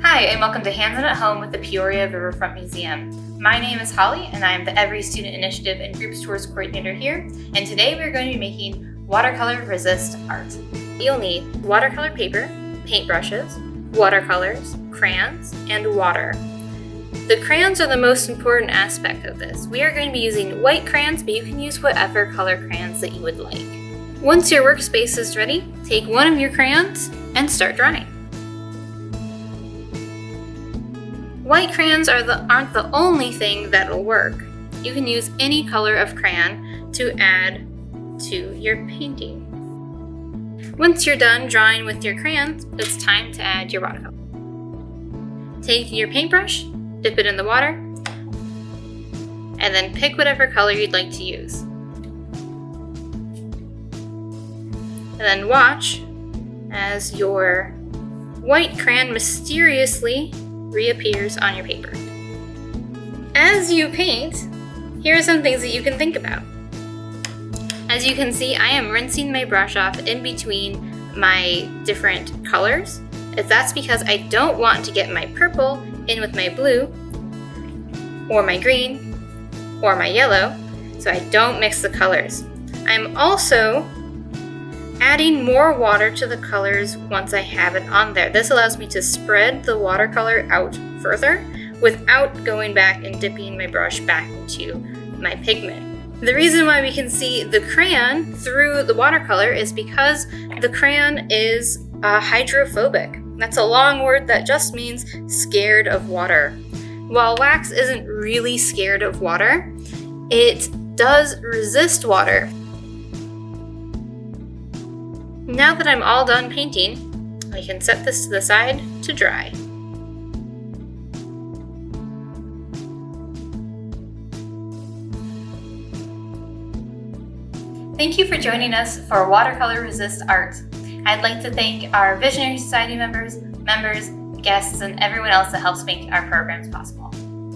Hi, and welcome to Hands On at Home with the Peoria Riverfront Museum. My name is Holly, and I am the Every Student Initiative and Groups Tours Coordinator here, and today we're going to be making watercolor resist art. You'll need watercolor paper, paintbrushes, watercolors, crayons, and water. The crayons are the most important aspect of this. We are going to be using white crayons, but you can use whatever color crayons that you would like. Once your workspace is ready, take one of your crayons and start drawing. White crayons aren't the only thing that'll work. You can use any color of crayon to add to your painting. Once you're done drawing with your crayons, it's time to add your watercolor. Take your paintbrush, dip it in the water, and then pick whatever color you'd like to use. And then watch as your white crayon mysteriously reappears on your paper. As you paint, here are some things that you can think about. As you can see, I am rinsing my brush off in between my different colors. That's because I don't want to get my purple in with my blue, or my green, or my yellow, so I don't mix the colors. I'm also adding more water to the colors once I have it on there. This allows me to spread the watercolor out further without going back and dipping my brush back into my pigment. The reason why we can see the crayon through the watercolor is because the crayon is hydrophobic. That's a long word that just means scared of water. While wax isn't really scared of water, it does resist water. Now that I'm all done painting, I can set this to the side to dry. Thank you for joining us for Watercolor Resist Art. I'd like to thank our Visionary Society members, guests, and everyone else that helps make our programs possible.